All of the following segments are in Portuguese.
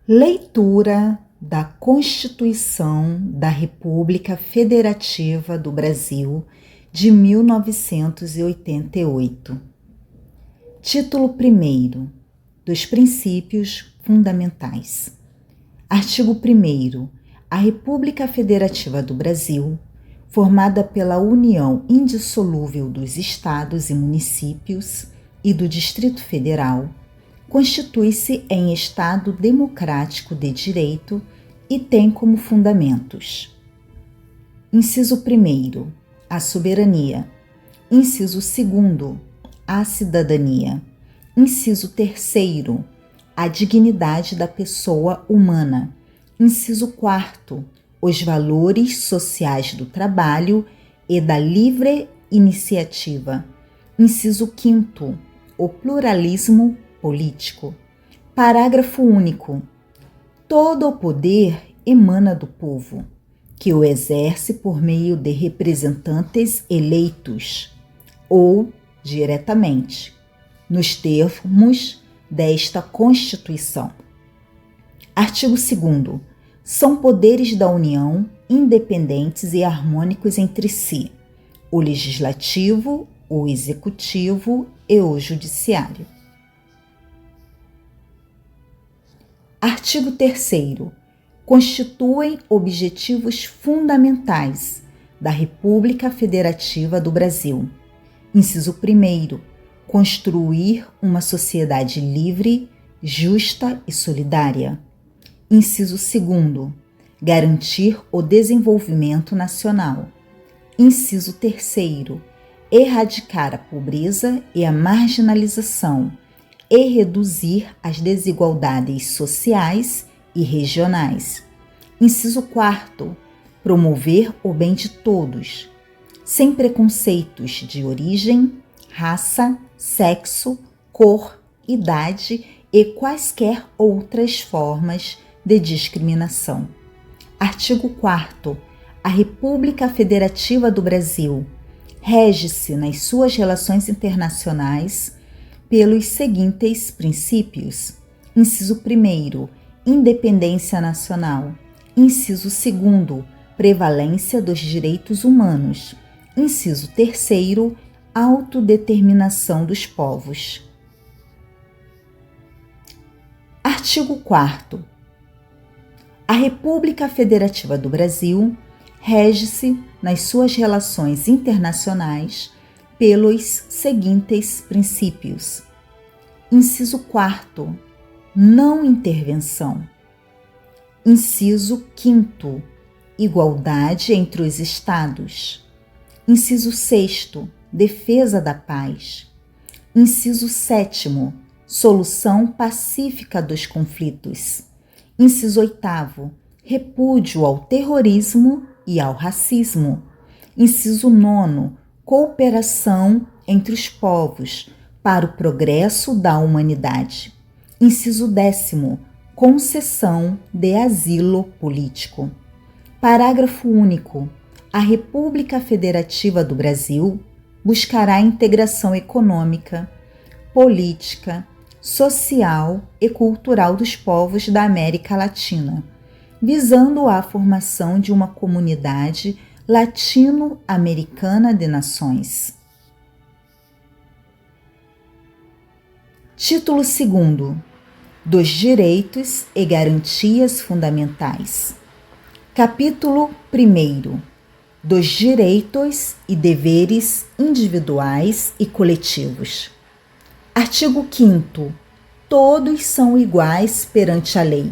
Leitura da Constituição da República Federativa do Brasil de 1988. Título 1º dos Princípios Fundamentais. Artigo 1º. A República Federativa do Brasil, formada pela união indissolúvel dos Estados e municípios e do Distrito Federal, constitui-se em Estado democrático de direito e tem como fundamentos: inciso 1º, a soberania; inciso 2º, a cidadania; inciso 3º, a dignidade da pessoa humana; inciso 4º, os valores sociais do trabalho e da livre iniciativa; inciso 5º, o pluralismo político. Parágrafo único. Todo o poder emana do povo, que o exerce por meio de representantes eleitos ou diretamente, nos termos desta Constituição. Artigo 2º. São poderes da União independentes e harmônicos entre si: o Legislativo, o Executivo e o Judiciário. Artigo 3º. Constituem objetivos fundamentais da República Federativa do Brasil. Inciso 1º. Construir uma sociedade livre, justa e solidária. Inciso 2º. Garantir o desenvolvimento nacional. Inciso 3º. Erradicar a pobreza e a marginalização e reduzir as desigualdades sociais e regionais. Inciso 4º. Promover o bem de todos, sem preconceitos de origem, raça, sexo, cor, idade e quaisquer outras formas de discriminação. Artigo 4º. A República Federativa do Brasil rege-se nas suas relações internacionais pelos seguintes princípios: inciso 1º, independência nacional; inciso 2º, prevalência dos direitos humanos; inciso 3º, autodeterminação dos povos. Artigo 4º. A República Federativa do Brasil rege-se nas suas relações internacionais pelos seguintes princípios: inciso 4º, não intervenção; inciso 5º, igualdade entre os Estados; inciso 6º, defesa da paz; inciso 7º, solução pacífica dos conflitos; inciso 8º, repúdio ao terrorismo e ao racismo; inciso 9º, cooperação entre os povos para o progresso da humanidade; inciso 10º, concessão de asilo político. Parágrafo único. A República Federativa do Brasil buscará a integração econômica, política, social e cultural dos povos da América Latina, visando a formação de uma comunidade latino-americana de nações. Título 2º. Dos direitos e garantias fundamentais. Capítulo 1º. Dos direitos e deveres individuais e coletivos. Artigo 5º. Todos são iguais perante a lei,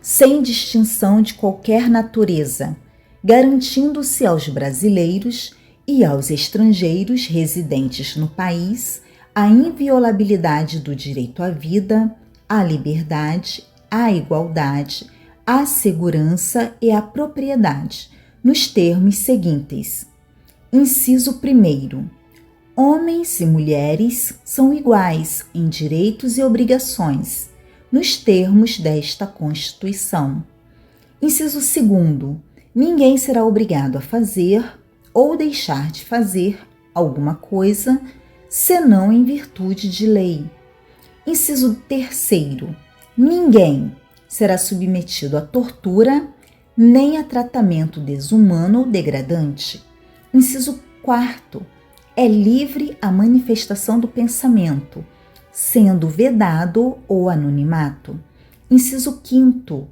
sem distinção de qualquer natureza, garantindo-se aos brasileiros e aos estrangeiros residentes no país a inviolabilidade do direito à vida, à liberdade, à igualdade, à segurança e à propriedade, nos termos seguintes: inciso 1º. Homens e mulheres são iguais em direitos e obrigações, nos termos desta Constituição. Inciso 2º. Ninguém será obrigado a fazer ou deixar de fazer alguma coisa, senão em virtude de lei. Inciso 3º. Ninguém, será submetido a tortura, nem a tratamento desumano ou degradante. Inciso 4. É livre a manifestação do pensamento, sendo vedado o anonimato. Inciso 5.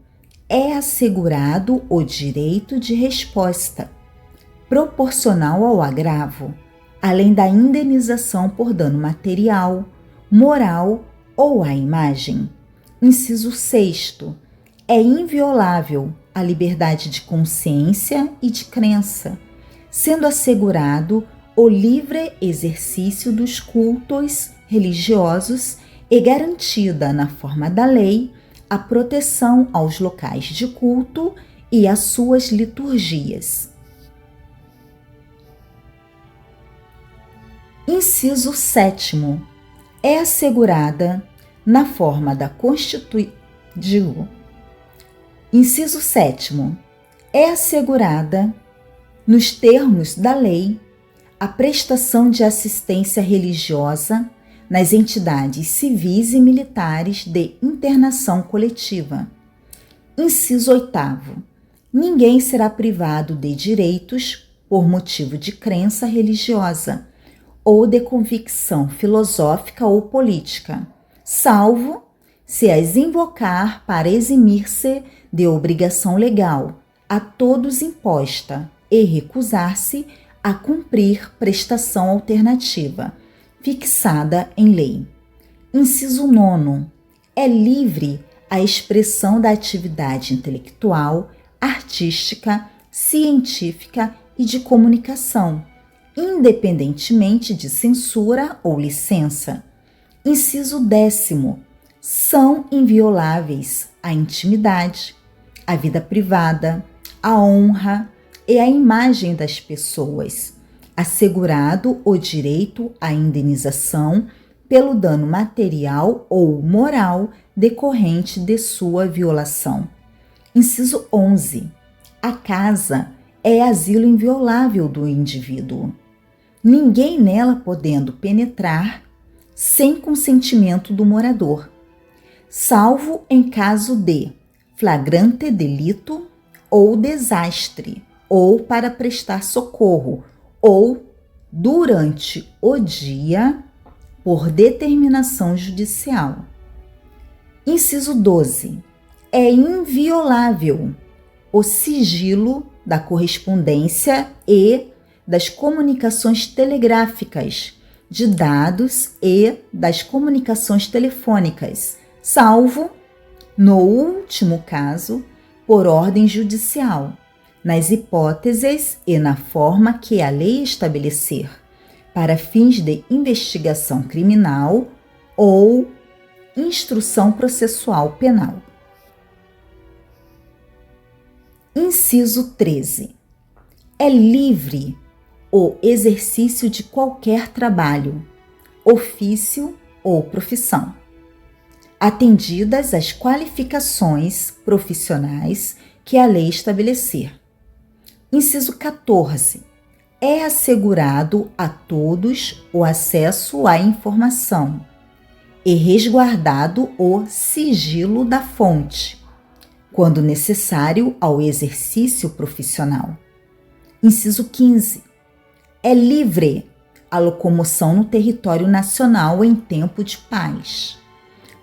É assegurado o direito de resposta, proporcional ao agravo, além da indenização por dano material, moral ou à imagem. Inciso 6. É inviolável a liberdade de consciência e de crença, sendo assegurado o livre exercício dos cultos religiosos e garantida, na forma da lei, a proteção aos locais de culto e às suas liturgias. Inciso 7. É assegurada, na forma da Constituição. Inciso 7. É assegurada, nos termos da lei, a prestação de assistência religiosa nas entidades civis e militares de internação coletiva. Inciso 8. Ninguém será privado de direitos por motivo de crença religiosa ou de convicção filosófica ou política, salvo se as invocar para eximir-se de obrigação legal a todos imposta e recusar-se a cumprir prestação alternativa, fixada em lei. Inciso 9. É livre a expressão da atividade intelectual, artística, científica e de comunicação, independentemente de censura ou licença. Inciso 10. São invioláveis a intimidade, a vida privada, a honra e a imagem das pessoas, assegurado o direito à indenização pelo dano material ou moral decorrente de sua violação. Inciso 11. A casa é asilo inviolável do indivíduo, ninguém nela podendo penetrar sem consentimento do morador, salvo em caso de flagrante delito ou desastre, ou para prestar socorro, ou durante o dia, por determinação judicial. Inciso 12. É inviolável o sigilo da correspondência e das comunicações telegráficas, de dados e das comunicações telefônicas, salvo, no último caso, por ordem judicial, nas hipóteses e na forma que a lei estabelecer, para fins de investigação criminal ou instrução processual penal. Inciso 13. É livre o exercício de qualquer trabalho, ofício ou profissão, atendidas as qualificações profissionais que a lei estabelecer. Inciso 14. É assegurado a todos o acesso à informação e resguardado o sigilo da fonte, quando necessário ao exercício profissional. Inciso 15. É livre a locomoção no território nacional em tempo de paz,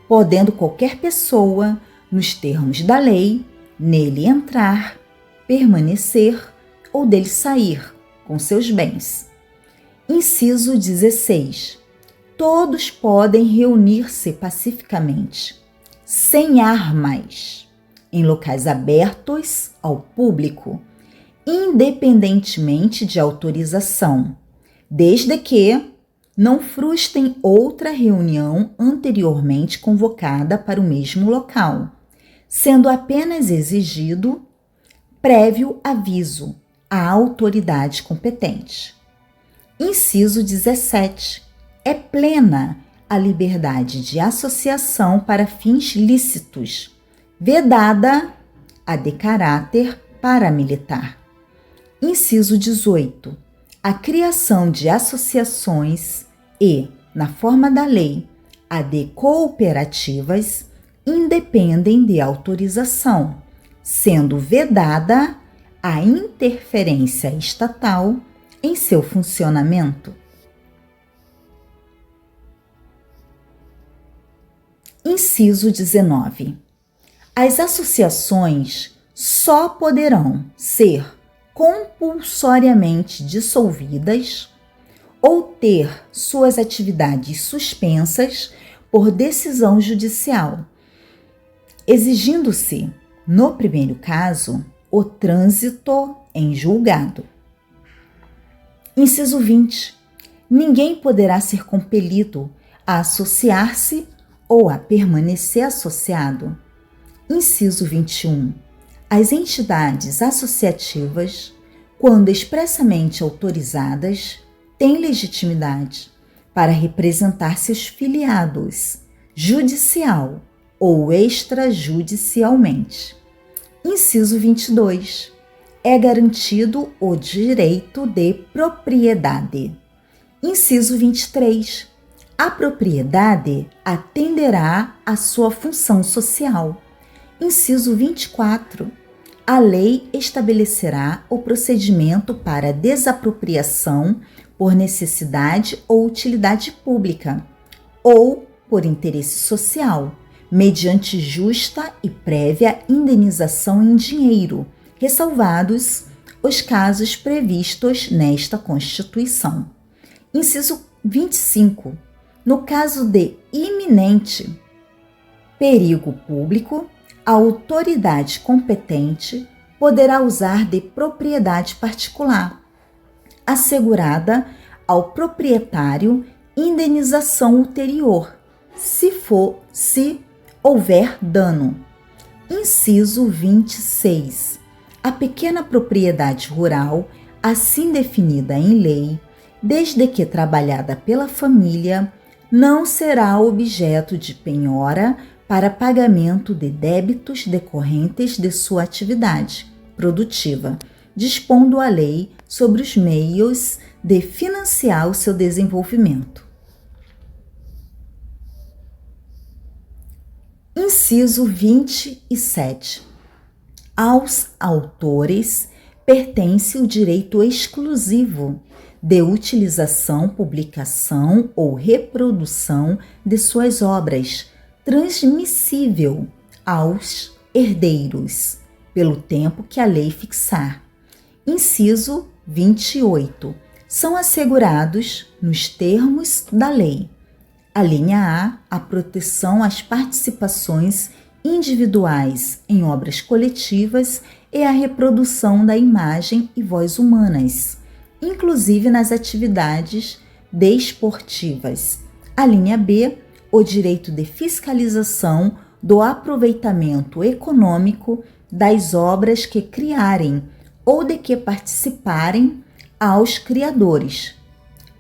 podendo qualquer pessoa, nos termos da lei, nele entrar, permanecer ou dele sair com seus bens. Inciso 16. Todos podem reunir-se pacificamente, sem armas, em locais abertos ao público, independentemente de autorização, desde que não frustrem outra reunião anteriormente convocada para o mesmo local, sendo apenas exigido prévio aviso à autoridade competente. Inciso 17. É plena a liberdade de associação para fins lícitos, vedada a de caráter paramilitar. Inciso 18. A criação de associações e, na forma da lei, a de cooperativas, independem de autorização, sendo vedada a interferência estatal em seu funcionamento. Inciso 19. As associações só poderão ser compulsoriamente dissolvidas ou ter suas atividades suspensas por decisão judicial, exigindo-se, no primeiro caso, o trânsito em julgado. Inciso 20. Ninguém poderá ser compelido a associar-se ou a permanecer associado. Inciso 21. As entidades associativas, quando expressamente autorizadas, têm legitimidade para representar seus filiados, judicial ou extrajudicialmente. Inciso 22. É garantido o direito de propriedade. Inciso 23. A propriedade atenderá à sua função social. Inciso 24. A lei estabelecerá o procedimento para desapropriação por necessidade ou utilidade pública, ou por interesse social, mediante justa e prévia indenização em dinheiro, ressalvados os casos previstos nesta Constituição. Inciso 25. No caso de iminente perigo público, a autoridade competente poderá usar de propriedade particular, assegurada ao proprietário indenização ulterior, se houver dano. Inciso 26. A pequena propriedade rural, assim definida em lei, desde que trabalhada pela família, não será objeto de penhora para pagamento de débitos decorrentes de sua atividade produtiva, dispondo a lei sobre os meios de financiar o seu desenvolvimento. Inciso 27. Aos autores pertence o direito exclusivo de utilização, publicação ou reprodução de suas obras, transmissível aos herdeiros, pelo tempo que a lei fixar. Inciso 28. São assegurados, nos termos da lei: a linha A, a proteção às participações individuais em obras coletivas e a reprodução da imagem e voz humanas, inclusive nas atividades desportivas. A linha B, o direito de fiscalização do aproveitamento econômico das obras que criarem ou de que participarem aos criadores,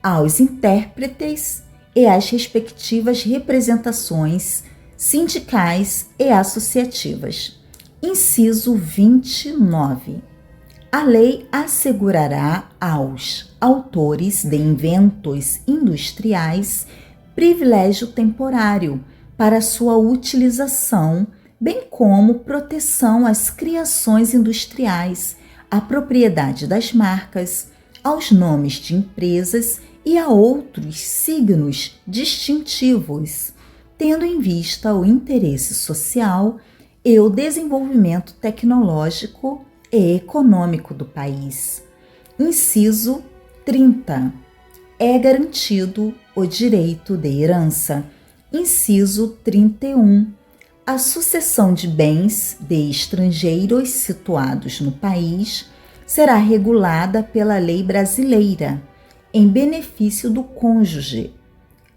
aos intérpretes e às respectivas representações sindicais e associativas. Inciso 29. A lei assegurará aos autores de inventos industriais privilégio temporário para sua utilização, bem como proteção às criações industriais, à propriedade das marcas, aos nomes de empresas e a outros signos distintivos, tendo em vista o interesse social e o desenvolvimento tecnológico e econômico do país. Inciso 30. É garantido o direito de herança. Inciso 31. A sucessão de bens de estrangeiros situados no país será regulada pela lei brasileira, em benefício do cônjuge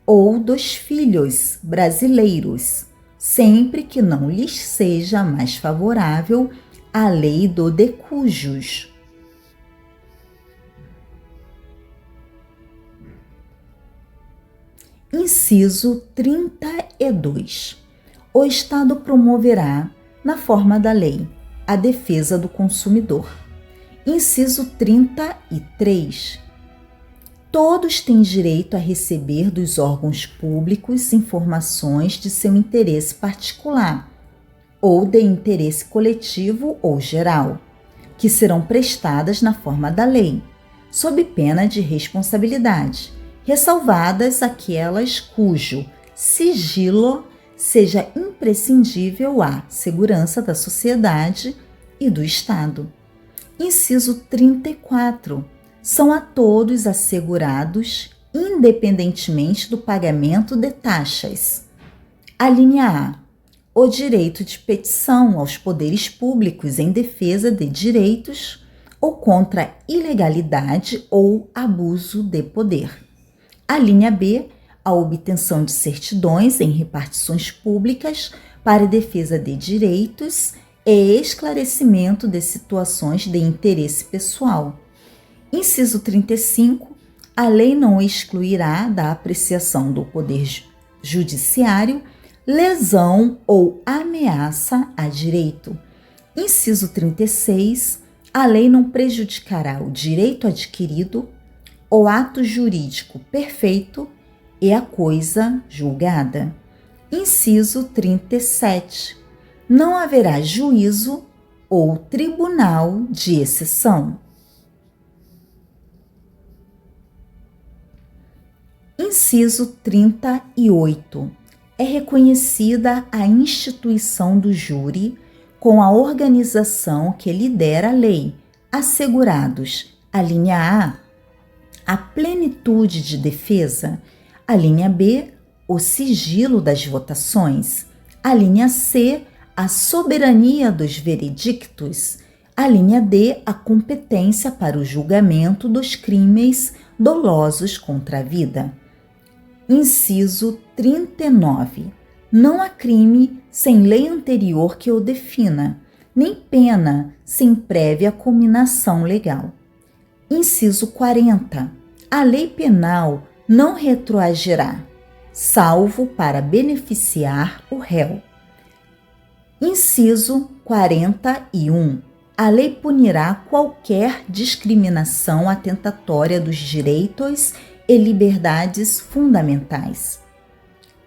ou dos filhos brasileiros, sempre que não lhes seja mais favorável a lei do de cujos. Inciso 32. O Estado promoverá, na forma da lei, a defesa do consumidor. Inciso 33. Todos têm direito a receber dos órgãos públicos informações de seu interesse particular ou de interesse coletivo ou geral, que serão prestadas na forma da lei, sob pena de responsabilidade, ressalvadas aquelas cujo sigilo seja imprescindível à segurança da sociedade e do Estado. Inciso 34. São a todos assegurados, independentemente do pagamento de taxas. A linha A. O direito de petição aos poderes públicos em defesa de direitos ou contra ilegalidade ou abuso de poder. A linha B. A obtenção de certidões em repartições públicas para defesa de direitos e esclarecimento de situações de interesse pessoal. Inciso 35. A lei não excluirá da apreciação do Poder Judiciário lesão ou ameaça a direito. Inciso 36. A lei não prejudicará o direito adquirido, o ato jurídico perfeito e a coisa julgada. Inciso 37. Não haverá juízo ou tribunal de exceção. Inciso 38. É reconhecida a instituição do júri com a organização que lidera a lei, assegurados a linha A plenitude de defesa, a linha B, o sigilo das votações, a linha C, a soberania dos veredictos, a linha D, a competência para o julgamento dos crimes dolosos contra a vida. Inciso 39. Não há crime sem lei anterior que o defina, nem pena sem prévia cominação legal. Inciso 40. A lei penal não retroagirá, salvo para beneficiar o réu. Inciso 41. A lei punirá qualquer discriminação atentatória dos direitos e liberdades fundamentais.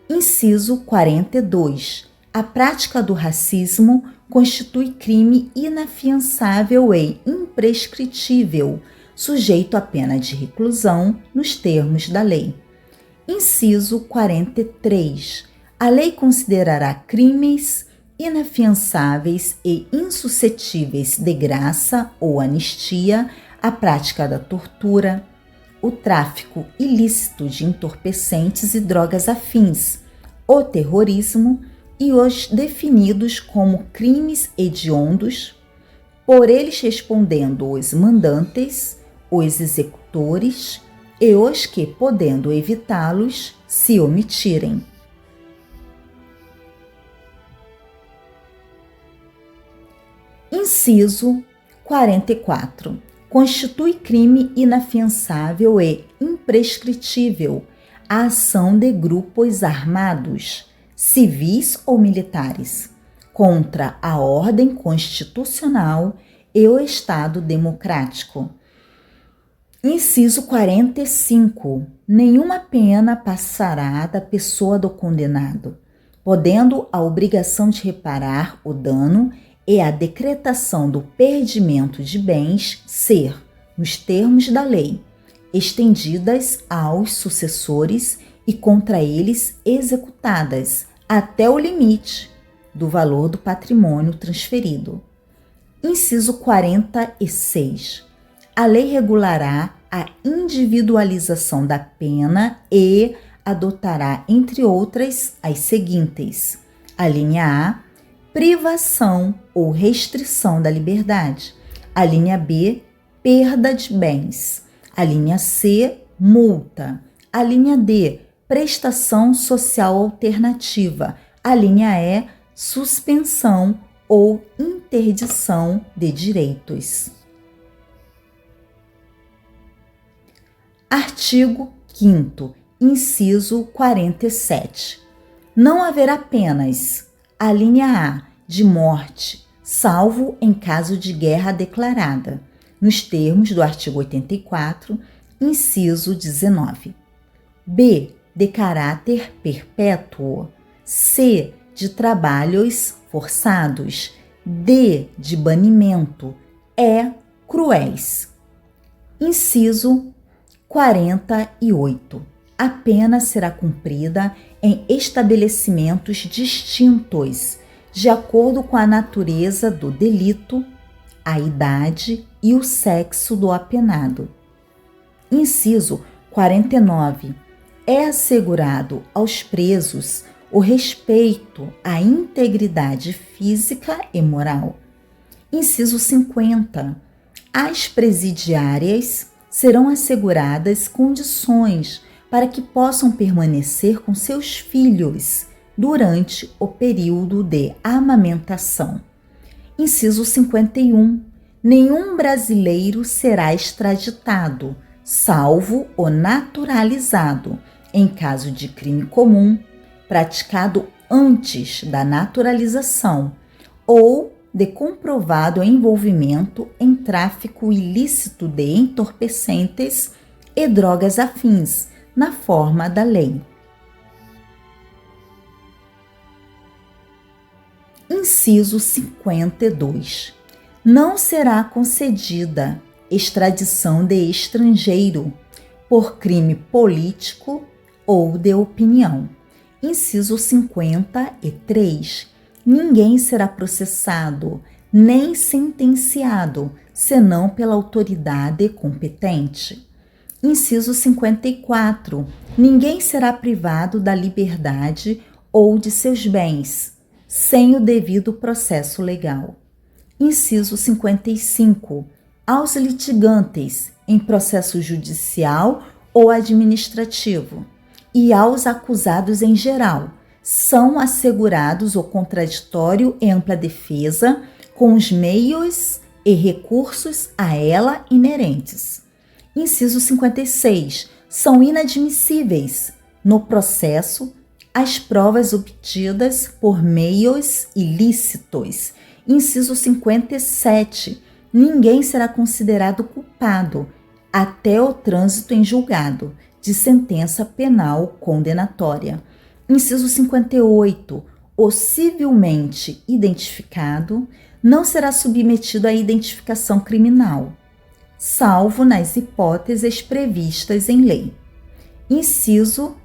Inciso 42. A prática do racismo constitui crime inafiançável e imprescritível, sujeito à pena de reclusão nos termos da lei. Inciso 43. A lei considerará crimes inafiançáveis e insuscetíveis de graça ou anistia a prática da tortura, o tráfico ilícito de entorpecentes e drogas afins, o terrorismo e os definidos como crimes hediondos, por eles respondendo os mandantes, os executores e os que, podendo evitá-los, se omitirem. Inciso 44. Constitui crime inafiançável e imprescritível a ação de grupos armados, civis ou militares, contra a ordem constitucional e o Estado democrático. Inciso 45. Nenhuma pena passará da pessoa do condenado, podendo a obrigação de reparar o dano e a decretação do perdimento de bens ser, nos termos da lei, estendidas aos sucessores e contra eles executadas até o limite do valor do patrimônio transferido. Inciso 46. A lei regulará a individualização da pena e adotará, entre outras, as seguintes: a linha A, privação ou restrição da liberdade, a linha B, perda de bens, a linha C, multa, a linha D, prestação social alternativa, a linha E, suspensão ou interdição de direitos. Artigo 5º, inciso 47. Não haverá penas: a linha A, de morte, salvo em caso de guerra declarada, nos termos do artigo 84, Inciso 19. B. De caráter perpétuo. C. De trabalhos forçados. D. De banimento. E. Cruéis. Inciso 48. A pena será cumprida em estabelecimentos distintos, de acordo com a natureza do delito, a idade e o sexo do apenado. Inciso 49. É assegurado aos presos o respeito à integridade física e moral. Inciso 50. Às presidiárias serão asseguradas condições para que possam permanecer com seus filhos durante o período de amamentação. Inciso 51. Nenhum brasileiro será extraditado, salvo o naturalizado, em caso de crime comum, praticado antes da naturalização, ou de comprovado envolvimento em tráfico ilícito de entorpecentes e drogas afins, na forma da lei. Inciso 52. Não será concedida extradição de estrangeiro por crime político ou de opinião. Inciso 53. Ninguém será processado nem sentenciado, senão pela autoridade competente. Inciso 54. Ninguém será privado da liberdade ou de seus bens, sem o devido processo legal. Inciso 55. Aos litigantes em processo judicial ou administrativo e aos acusados em geral, são assegurados o contraditório e ampla defesa com os meios e recursos a ela inerentes. Inciso 56. São inadmissíveis no processo as provas obtidas por meios ilícitos. Inciso 57. Ninguém será considerado culpado até o trânsito em julgado de sentença penal condenatória. Inciso 58. O civilmente identificado não será submetido à identificação criminal, salvo nas hipóteses previstas em lei. Inciso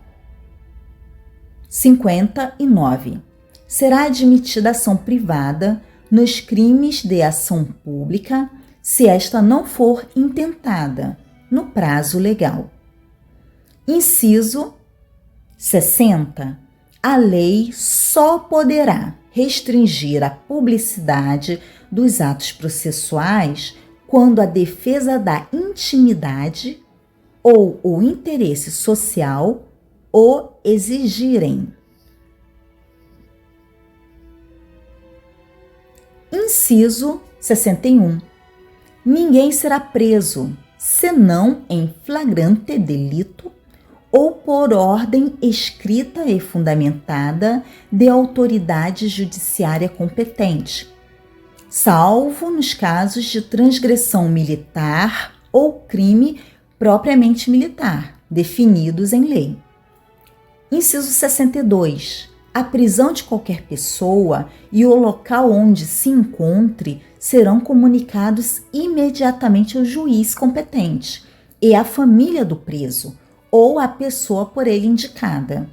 59. Será admitida ação privada nos crimes de ação pública, se esta não for intentada no prazo legal. Inciso 60. A lei só poderá restringir a publicidade dos atos processuais quando a defesa da intimidade ou o interesse social o exigirem. Inciso 61. Ninguém será preso, senão em flagrante delito ou por ordem escrita e fundamentada de autoridade judiciária competente, salvo nos casos de transgressão militar ou crime propriamente militar, definidos em lei. Inciso 62. A prisão de qualquer pessoa e o local onde se encontre serão comunicados imediatamente ao juiz competente e à família do preso ou à pessoa por ele indicada.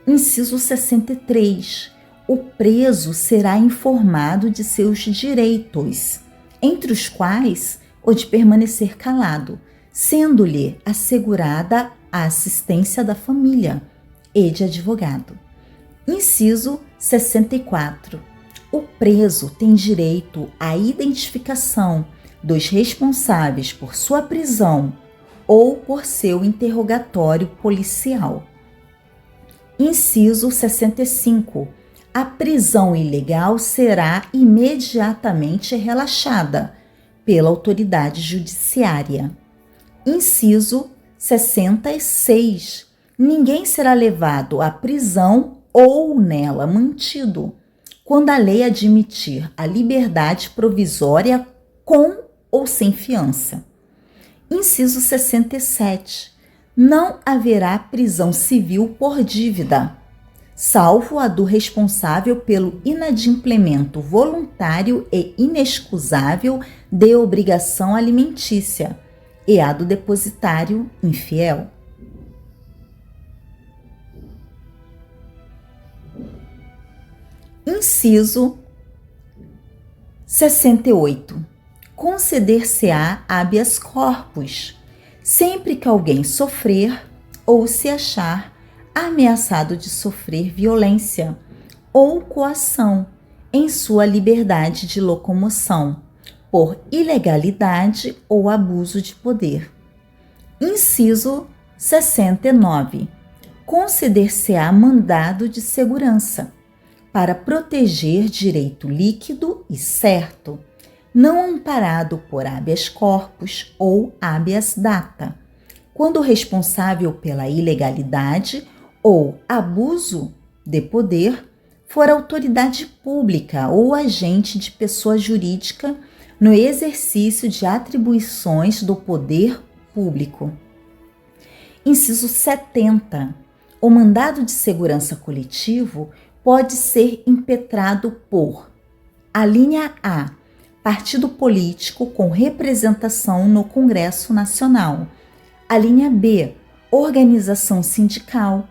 Inciso 63. O preso será informado de seus direitos, entre os quais o de permanecer calado, sendo-lhe assegurada a assistência da família e de advogado. Inciso 64. O preso tem direito à identificação dos responsáveis por sua prisão ou por seu interrogatório policial. Inciso 65. A prisão ilegal será imediatamente relaxada pela autoridade judiciária. Inciso 66. Ninguém será levado à prisão ou nela mantido, quando a lei admitir a liberdade provisória com ou sem fiança. Inciso 67. Não haverá prisão civil por dívida, salvo a do responsável pelo inadimplemento voluntário e inexcusável de obrigação alimentícia e a do depositário infiel. Inciso 68. Conceder-se-á habeas corpus, sempre que alguém sofrer ou se achar ameaçado de sofrer violência ou coação em sua liberdade de locomoção, por ilegalidade ou abuso de poder. Inciso 69. Conceder-se-á mandado de segurança, para proteger direito líquido e certo, não amparado por habeas corpus ou habeas data, quando o responsável pela ilegalidade ou abuso de poder for autoridade pública ou agente de pessoa jurídica no exercício de atribuições do poder público. Inciso 70. O mandado de segurança coletivo pode ser impetrado por: a linha A, partido político com representação no Congresso Nacional; a linha B, organização sindical,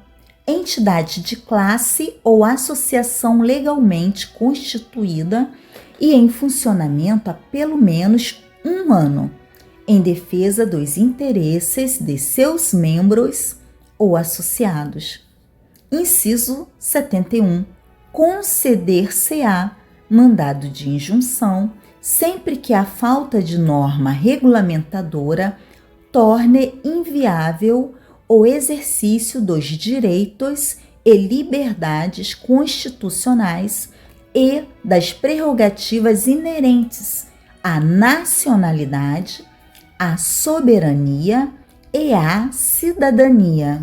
entidade de classe ou associação legalmente constituída e em funcionamento há pelo menos 1 ano, em defesa dos interesses de seus membros ou associados. Inciso 71. Conceder-se-á mandado de injunção sempre que a falta de norma regulamentadora torne inviável o exercício dos direitos e liberdades constitucionais e das prerrogativas inerentes à nacionalidade, à soberania e à cidadania.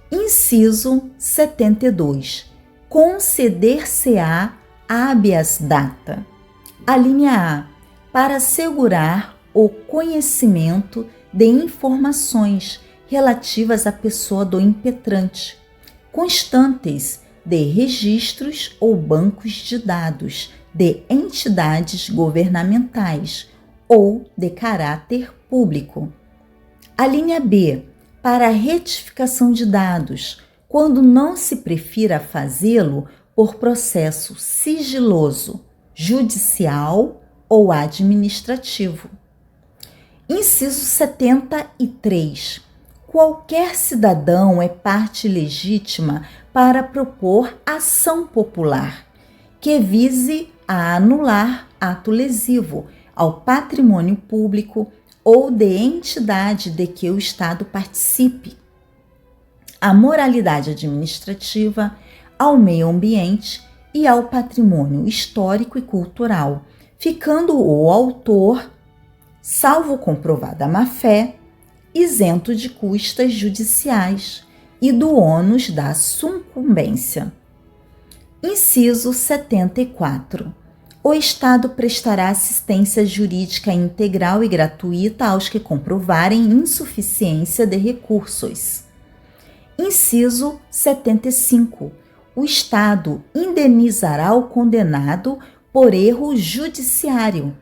Inciso 72. Conceder-se-á habeas data. A linha A, para assegurar o conhecimento de informações relativas à pessoa do impetrante, constantes de registros ou bancos de dados de entidades governamentais ou de caráter público. A linha B, para a retificação de dados, quando não se prefira fazê-lo por processo sigiloso, judicial ou administrativo. Inciso 73. Qualquer cidadão é parte legítima para propor ação popular que vise a anular ato lesivo ao patrimônio público ou de entidade de que o Estado participe, à moralidade administrativa, ao meio ambiente e ao patrimônio histórico e cultural, ficando o autor, salvo comprovada má-fé, isento de custas judiciais e do ônus da sucumbência. Inciso 74. O Estado prestará assistência jurídica integral e gratuita aos que comprovarem insuficiência de recursos. Inciso 75. O Estado indenizará o condenado por erro judiciário,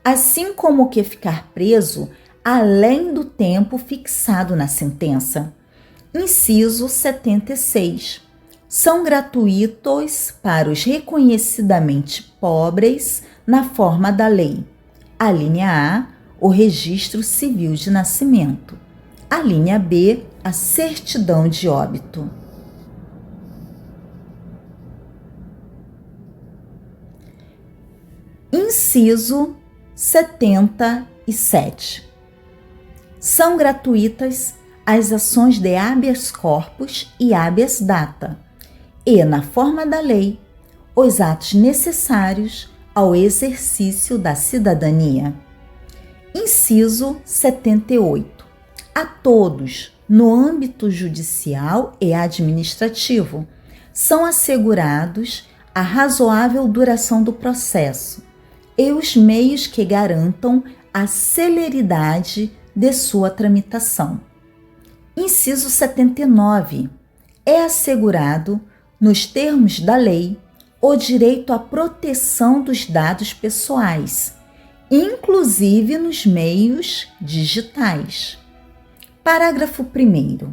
assim como o que ficar preso além do tempo fixado na sentença. Inciso 76. São gratuitos para os reconhecidamente pobres na forma da lei. A linha A, o registro civil de nascimento. A linha B, a certidão de óbito. Inciso 77. São gratuitas as ações de habeas corpus e habeas data, e, na forma da lei, os atos necessários ao exercício da cidadania. Inciso 78. A todos, no âmbito judicial e administrativo, são assegurados a razoável duração do processo, e os meios que garantam a celeridade de sua tramitação. Inciso 79. É assegurado, nos termos da lei, o direito à proteção dos dados pessoais, inclusive nos meios digitais. Parágrafo 1º.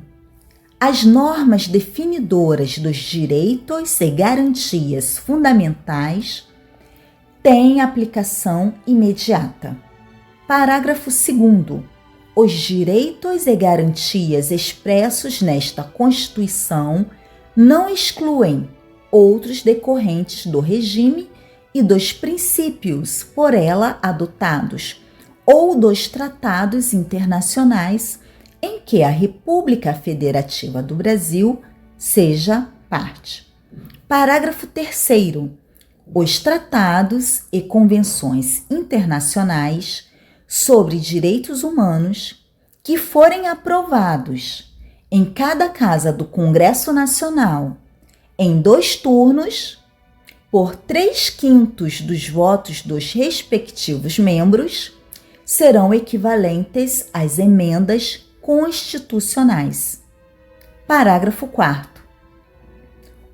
As normas definidoras dos direitos e garantias fundamentais têm aplicação imediata. Parágrafo 2º. Os direitos e garantias expressos nesta Constituição não excluem outros decorrentes do regime e dos princípios por ela adotados ou dos tratados internacionais em que a República Federativa do Brasil seja parte. Parágrafo 3º. Os tratados e convenções internacionais sobre direitos humanos que forem aprovados em cada casa do Congresso Nacional em 2 turnos, por 3/5 dos votos dos respectivos membros, serão equivalentes às emendas constitucionais. Parágrafo 4º.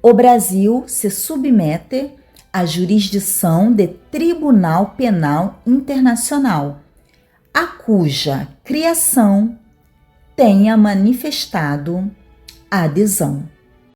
O Brasil se submete à jurisdição de Tribunal Penal Internacional, a cuja criação tenha manifestado adesão.